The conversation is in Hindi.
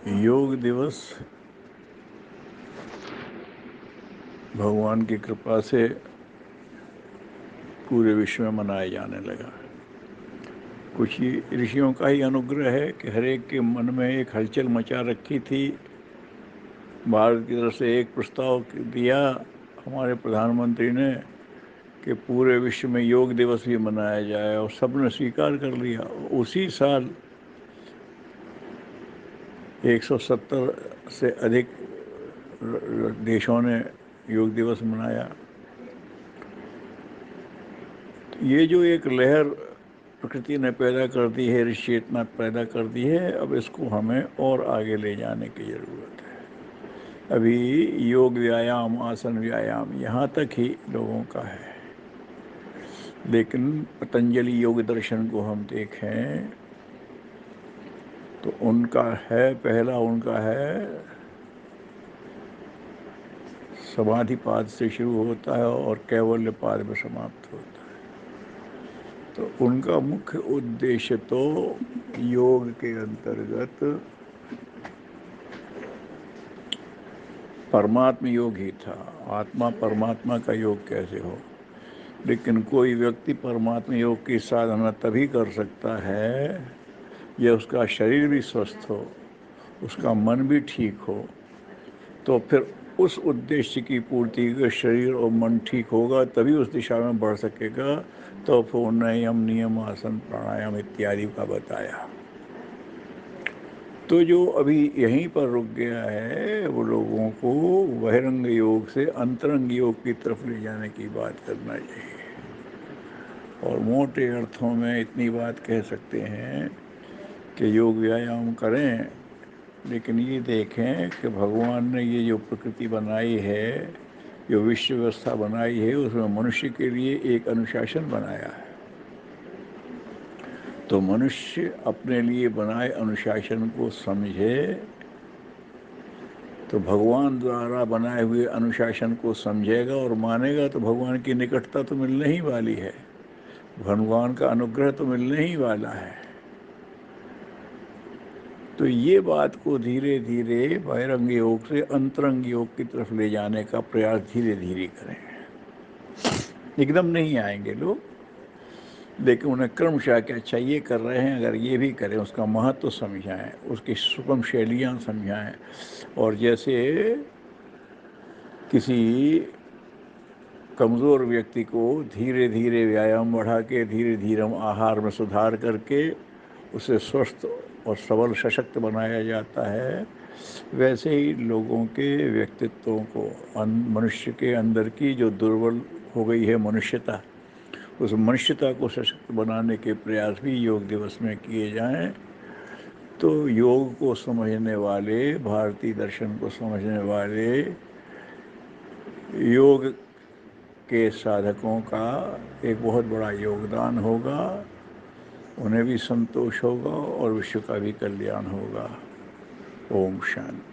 योग दिवस भगवान की कृपा से पूरे विश्व में मनाया जाने लगा। कुछ ही ऋषियों का ही अनुग्रह है कि हर एक के मन में एक हलचल मचा रखी थी। भारत की तरफ से एक प्रस्ताव दिया हमारे प्रधानमंत्री ने कि पूरे विश्व में योग दिवस भी मनाया जाए, और सबने स्वीकार कर लिया। उसी साल 170 से अधिक देशों ने योग दिवस मनाया। ये जो एक लहर प्रकृति ने पैदा कर दी है, ऋषि चेतना पैदा कर दी है, अब इसको हमें और आगे ले जाने की ज़रूरत है। अभी योग व्यायाम, आसन व्यायाम यहाँ तक ही लोगों का है, लेकिन पतंजलि योग दर्शन को हम देखें तो उनका है, पहला उनका है समाधिपाद से शुरू होता है और कैवल्यपाद में समाप्त होता है। तो उनका मुख्य उद्देश्य तो योग के अंतर्गत परमात्म योग ही था। आत्मा परमात्मा का योग कैसे हो, लेकिन कोई व्यक्ति परमात्मा योग की साधना तभी कर सकता है यह उसका शरीर भी स्वस्थ हो, उसका मन भी ठीक हो। तो फिर उस उद्देश्य की पूर्ति के शरीर और मन ठीक होगा, तभी उस दिशा में बढ़ सकेगा। तो फिर उन्हें यम, नियम, आसन, प्राणायाम इत्यादि का बताया। तो जो अभी यहीं पर रुक गया है, वो लोगों को बहिरंग योग से अंतरंग योग की तरफ ले जाने की बात करना चाहिए। और मोटे अर्थों में इतनी बात कह सकते हैं कि योग व्यायाम करें, लेकिन ये देखें कि भगवान ने ये जो प्रकृति बनाई है, जो विश्व व्यवस्था बनाई है, उसमें मनुष्य के लिए एक अनुशासन बनाया है। तो मनुष्य अपने लिए बनाए अनुशासन को समझे तो भगवान द्वारा बनाए हुए अनुशासन को समझेगा और मानेगा, तो भगवान की निकटता तो मिलने ही वाली है, भगवान का अनुग्रह तो मिलने ही वाला है। तो ये बात को धीरे धीरे बहिरंग योग से अंतरंग योग की तरफ ले जाने का प्रयास धीरे धीरे करें। एकदम नहीं आएंगे लोग, लेकिन उन्हें क्रमशः कि अच्छा ये कर रहे हैं, अगर ये भी करें, उसका महत्व समझाएं, उसकी सुगम शैलियाँ समझाएं। और जैसे किसी कमज़ोर व्यक्ति को धीरे धीरे व्यायाम बढ़ा के, धीरे धीरे आहार में सुधार करके उसे स्वस्थ और सबल सशक्त बनाया जाता है, वैसे ही लोगों के व्यक्तित्वों को, मनुष्य के अंदर की जो दुर्बल हो गई है मनुष्यता, उस मनुष्यता को सशक्त बनाने के प्रयास भी योग दिवस में किए जाएं। तो योग को समझने वाले, भारतीय दर्शन को समझने वाले, योग के साधकों का एक बहुत बड़ा योगदान होगा। उन्हें भी संतोष होगा और विश्व का भी कल्याण होगा। ओम शांति।